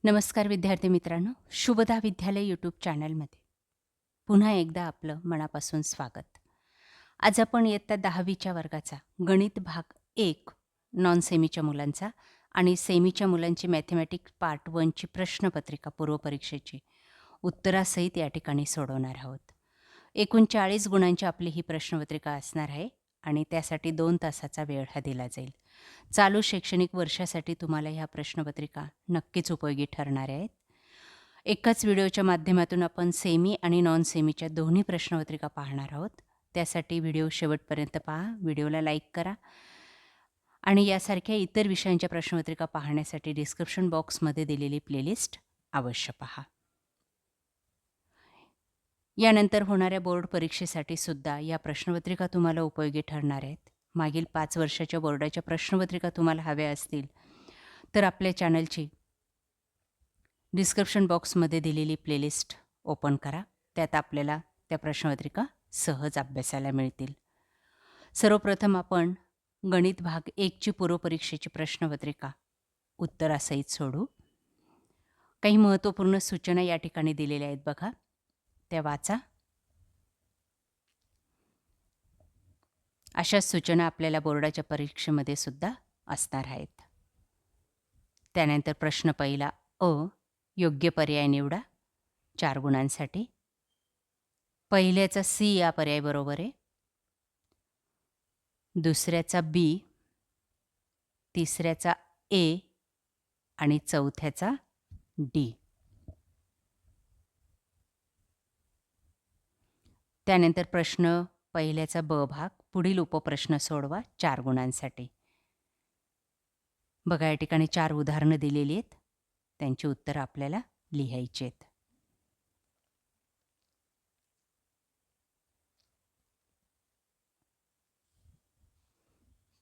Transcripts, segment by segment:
नमस्कार विद्यार्थी मित्रांनो, शुभदा विद्यालय यूट्यूब चॅनलमध्ये पुन्हा एकदा आपलं मनापासून स्वागत. आज आपण इयत्ता 10वीच्या वर्गाचा गणित भाग 1 नॉन सेमीच्या मुलांचा आणि सेमीच्या मुलांची मॅथमॅटिक्स पार्ट 1 ची प्रश्नपत्रिका पूर्वपरीक्षेची उत्तरासहित या ठिकाणी सोडवणार आहोत. एकूण 40 गुणांची आपली ही प्रश्नपत्रिका असणार आहे आणि त्यासाठी 2 तासाचा वेळ हा दिला जाईल. चालू शैक्षणिक वर्षासाठी तुम्हाला ह्या प्रश्नपत्रिका नक्कीच उपयोगी ठरणार आहेत. एकाच व्हिडिओच्या माध्यमातून आपण सेमी आणि नॉन सेमीच्या दोन्ही प्रश्नपत्रिका पाहणार आहोत. त्यासाठी व्हिडिओ शेवटपर्यंत पहा, व्हिडिओला लाईक करा आणि यासारख्या इतर विषयांच्या प्रश्नपत्रिका पाहण्यासाठी डिस्क्रिप्शन बॉक्समध्ये दिलेली प्लेलिस्ट अवश्य पहा. यानंतर होणाऱ्या बोर्ड परीक्षेसाठी सुद्धा या प्रश्नपत्रिका तुम्हाला उपयोगी ठरणार आहेत. मागील 5 वर्षाच्या बोर्डाच्या प्रश्नपत्रिका तुम्हाला हव्या असतील तर आपल्या चॅनलची डिस्क्रिप्शन बॉक्समध्ये दिलेली प्लेलिस्ट ओपन करा. त्यात आपल्याला त्या प्रश्नपत्रिका सहज अभ्यासायला मिळतील. सर्वप्रथम आपण गणित भाग 1 ची पूर्वपरीक्षेची प्रश्नपत्रिका उत्तरासहित सोडू. काही महत्त्वपूर्ण सूचना या ठिकाणी दिलेल्या आहेत बघा, त्या वाचा. अशाच सूचना आपल्याला बोर्डाच्या परीक्षेमध्ये सुद्धा असणार आहेत. त्यानंतर प्रश्न पहिला अ, योग्य पर्याय निवडा 4 गुणांसाठी. पहिल्याचा सी या पर्याय बरोबर आहे. दुसऱ्याचा बी, तिसऱ्याचा ए आणि चौथ्याचा डी. त्यानंतर प्रश्न पहिल्याचा ब भाग, पुढील उपप्रश्न सोडवा 4 गुणांसाठी. बघा, या ठिकाणी 4 उदाहरणं दिलेली आहेत, त्यांची उत्तरं आपल्याला लिहायची आहेत.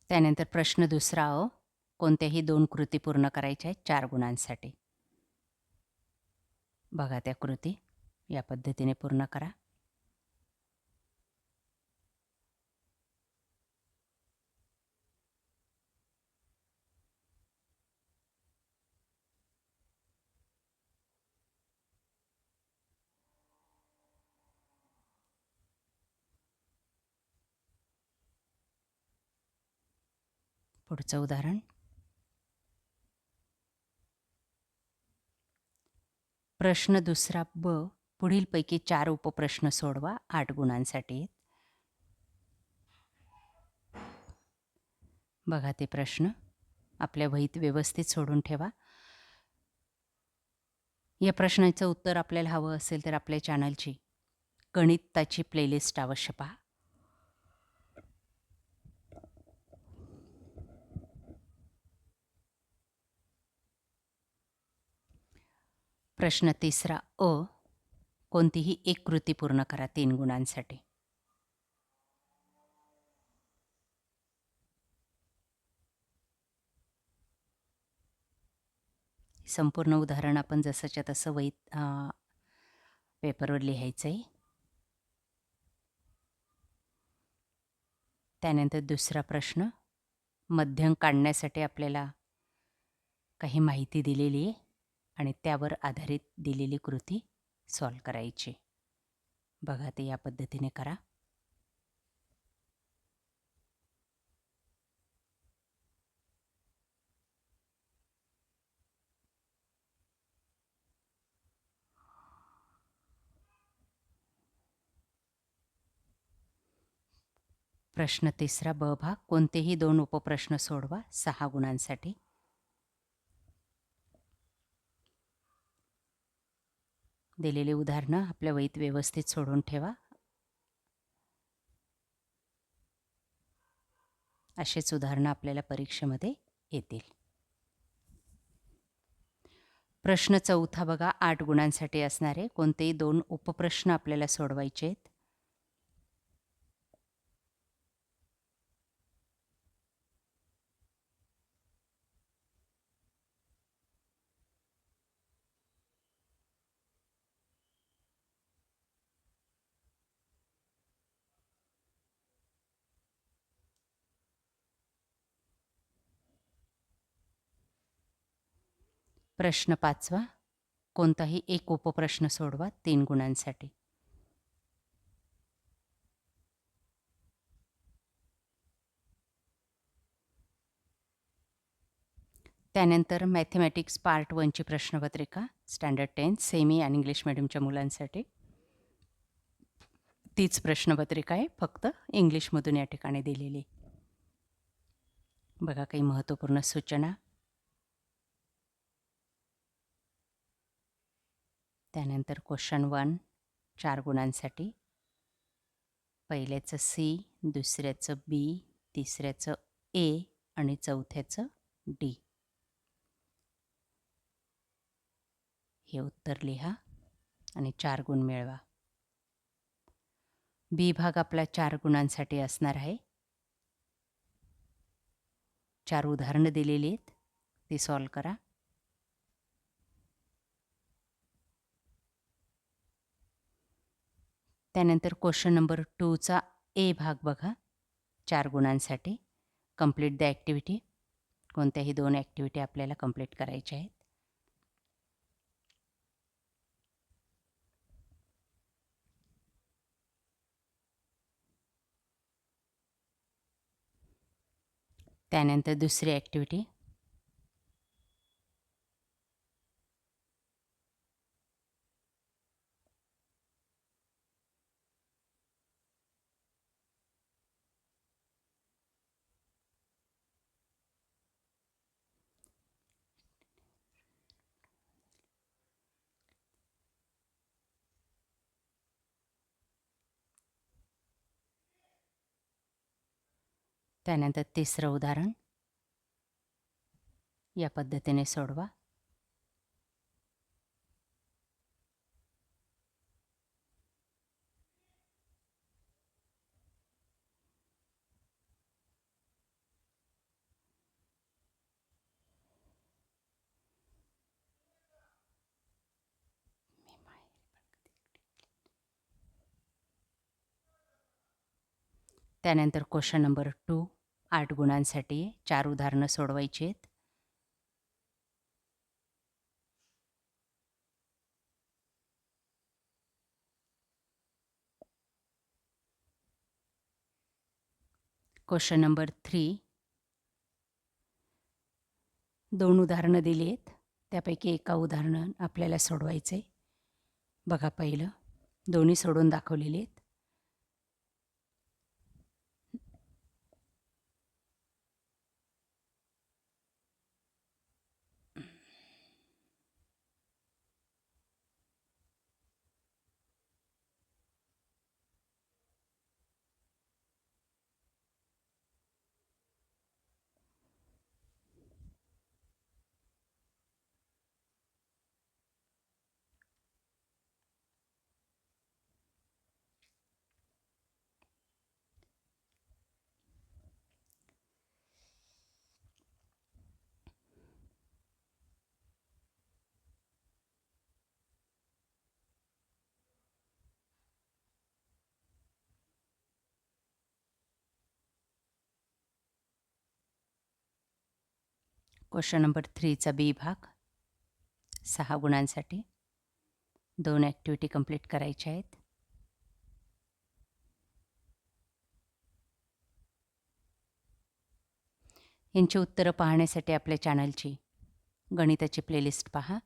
त्यानंतर प्रश्न दुसरा अ, कोणत्याही 2 कृती पूर्ण करायच्या आहेत 4 गुणांसाठी. बघा, त्या कृती या पद्धतीने पूर्ण करा. पुढचं उदाहरण. प्रश्न दुसरा ब, पुढीलपैकी 4 उपप्रश्न सोडवा 8 गुणांसाठी आहेत. बघा, ते प्रश्न आपल्या वहीत व्यवस्थित सोडून ठेवा. या प्रश्नाचं उत्तर आपल्याला हवं असेल तर आपल्या चॅनलची गणिताची प्लेलिस्ट अवश्य पहा. प्रश्न तिसरा अ, कोणतीही एक कृती पूर्ण करा 3 गुणांसाठी. संपूर्ण उदाहरण आपण जसंच्या तसं वहीत पेपरवर लिहायचं आहे. त्यानंतर दुसरा प्रश्न, मध्यंक काढण्यासाठी आपल्याला काही माहिती दिलेली आहे आणि त्यावर आधारित दिलेली कृती सॉल्व करायची. बघा, ते या पद्धतीने करा. प्रश्न तिसरा ब भाग, कोणतेही 2 उपप्रश्न सोडवा 6 गुणांसाठी. दिलेली उदाहरणं आपल्या वहीत व्यवस्थित सोडून ठेवा. असेच उदाहरणं आपल्याला परीक्षेमध्ये येतील. प्रश्न चौथा बघा, 8 गुणांसाठी असणारे कोणतेही 2 उपप्रश्न आपल्याला सोडवायचे आहेत. प्रश्न 5वा, कोणताही एक उपप्रश्न सोडवा 3 गुणांसाठी. त्यानंतर मॅथमॅटिक्स पार्ट 1ची प्रश्नपत्रिका स्टँडर्ड 10 सेमी आणि इंग्लिश मीडियमच्या मुलांसाठी. तीच प्रश्नपत्रिका आहे, फक्त इंग्लिशमधून या ठिकाणी दिलेली. बघा काही महत्त्वपूर्ण सूचना. त्यानंतर क्वेश्चन 1 4 गुणांसाठी. पहिल्याचं सी, दुसऱ्याचं बी, तिसऱ्याचं ए आणि चौथ्याचं डी. हे उत्तर लिहा आणि 4 गुण मिळवा. बी भाग आपला 4 गुणांसाठी असणार आहे. 4 उदाहरणं दिलेली आहेत, ती सॉल्व करा. त्यानंतर क्वेश्चन नंबर 2चा ए भाग बघा 4 गुणांसाठी. Complete the activity. कोणत्याही 2 ॲक्टिव्हिटी आपल्याला कंप्लीट करायच्या आहेत. त्यानंतर दुसरी ॲक्टिव्हिटी. त्यानंतर तिसरं उदाहरण. या पद्धतीने सोडवा. त्यानंतर क्वेश्चन नंबर 2 8 गुणांसाठी 4 उदाहरणं सोडवायची आहेत. क्वेश्चन नंबर 3 2 उदाहरणं दिली आहेत, त्यापैकी एका उदाहरण आपल्याला सोडवायचं आहे. बघा पहिलं, दोन्ही सोडून दाखवलेले आहेत. क्वेश्चन नंबर 3चा बी भाग 6 गुणांसाठी 2 ॲक्टिव्हिटी कंप्लीट करायच्या आहेत. यांची उत्तरं पाहण्यासाठी आपल्या चॅनलची गणिताची प्लेलिस्ट पहा.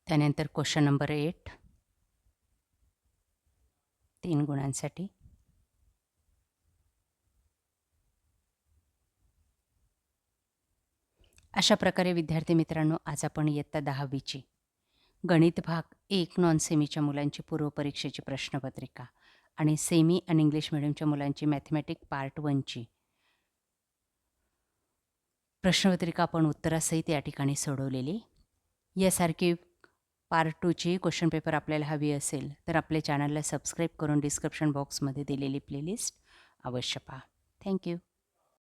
त्यानंतर क्वेश्चन नंबर 8 3 गुणांसाठी. अशा प्रकारे विद्यार्थी मित्रांनो, आज आपण इयत्ता 10वीची गणित भाग 1 नॉन सेमीच्या मुलांची पूर्वपरीक्षेची प्रश्नपत्रिका आणि सेमी आणि इंग्लिश मिडियमच्या मुलांची मॅथमॅटिक्स पार्ट 1ची प्रश्नपत्रिका आपण उत्तरासहित या ठिकाणी सोडवलेली. यासारखी पार्ट 2ची क्वेश्चन पेपर आपल्याला हवी असेल तर आपल्या चॅनलला सबस्क्राईब करून डिस्क्रिप्शन बॉक्समध्ये दिलेली प्लेलिस्ट अवश्य पहा. थँक्यू.